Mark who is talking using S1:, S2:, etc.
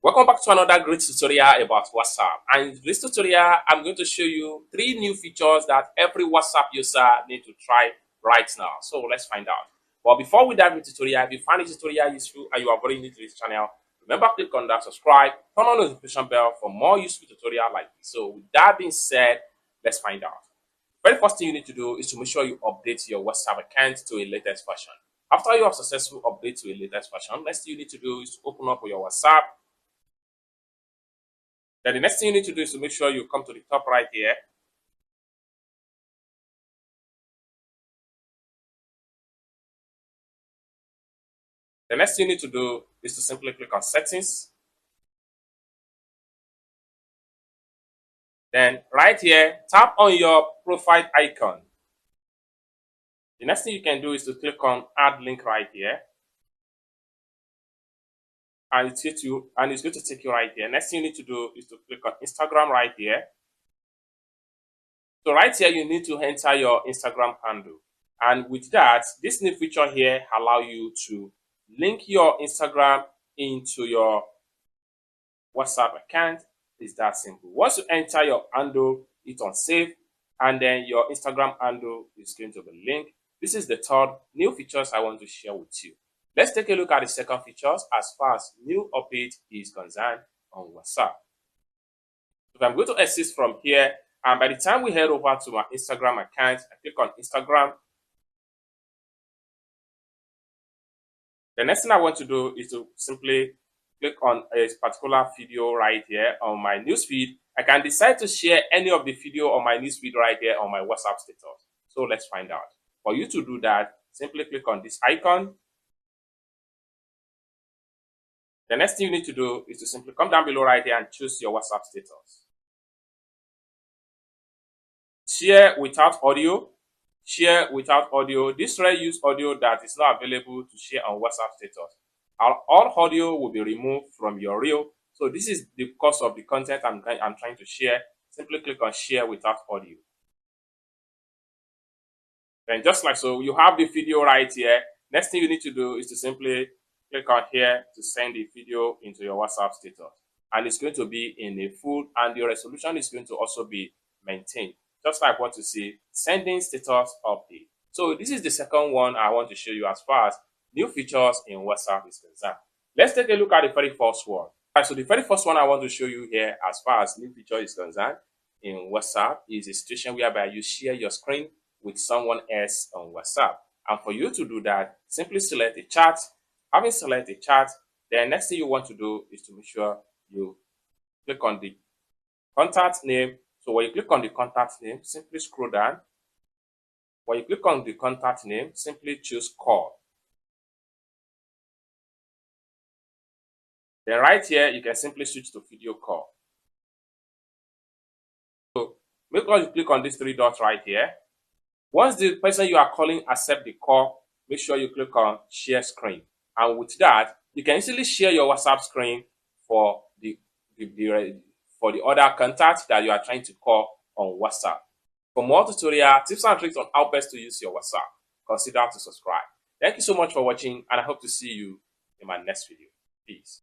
S1: Welcome back to another great tutorial about WhatsApp. And in this tutorial, I'm going to show you 3 new features that every WhatsApp user need to try right now. So let's find out. But before we dive into the tutorial, if you find this tutorial useful and you are very new to this channel, remember click on that subscribe, turn on the notification bell for more useful tutorial like this. So with that being said, let's find out. Very first thing you need to do is to make sure you update your WhatsApp account to a latest version. After you have successfully update to a latest version, next thing you need to do is to open up your WhatsApp. Then the next thing you need to do is to make sure you come to the top right here. The next thing you need to do is to simply click on settings. Then right here, tap on your profile icon. The next thing you can do is to click on add link right here. And it's going to take you right here. Next thing you need to do is to click on Instagram right here. So right here, you need to enter your Instagram handle. And with that, this new feature here allow you to link your Instagram into your WhatsApp account. Is that simple. Once you enter your handle, hit on save, and then your Instagram handle is going to be linked. This is the third new features I want to share with you. Let's take a look at the second features as far as new update is concerned on WhatsApp. So I'm going to assist from here, and by the time we head over to my Instagram account, I click on Instagram. The next thing I want to do is to simply click on a particular video right here on my newsfeed. I can decide to share any of the video on my newsfeed right here on my WhatsApp status. So let's find out. For you to do that, simply click on this icon. The next thing you need to do is to simply come down below right here and choose your WhatsApp status. Share without audio. Share without audio. This rare use audio that is not available to share on WhatsApp status. All audio will be removed from your reel. So this is because of the content I'm trying to share. Simply click on share without audio. Then just like so, you have the video right here. Next thing you need to do is to simply click on here to send the video into your WhatsApp status. And it's going to be in a full, and your resolution is going to also be maintained. Just like what you see, sending status update. So this is the second one I want to show you as far as new features in WhatsApp is concerned. Let's take a look at the very first one. Right, so the very first one I want to show you here as far as new feature is concerned in WhatsApp is a situation whereby you share your screen with someone else on WhatsApp. And for you to do that, simply select a chat. Having selected a chat, the next thing you want to do is to make sure you click on the contact name. So when you click on the contact name, simply scroll down. When you click on the contact name, simply choose call. Then right here, you can simply switch to video call. So make sure you click on these 3 dots right here. Once the person you are calling accept the call, make sure you click on share screen. And with that, you can easily share your WhatsApp screen for the other contacts that you are trying to call on WhatsApp. For more tutorial tips and tricks on how best to use your WhatsApp, consider to subscribe. Thank you so much for watching, and I hope to see you in my next video. Peace.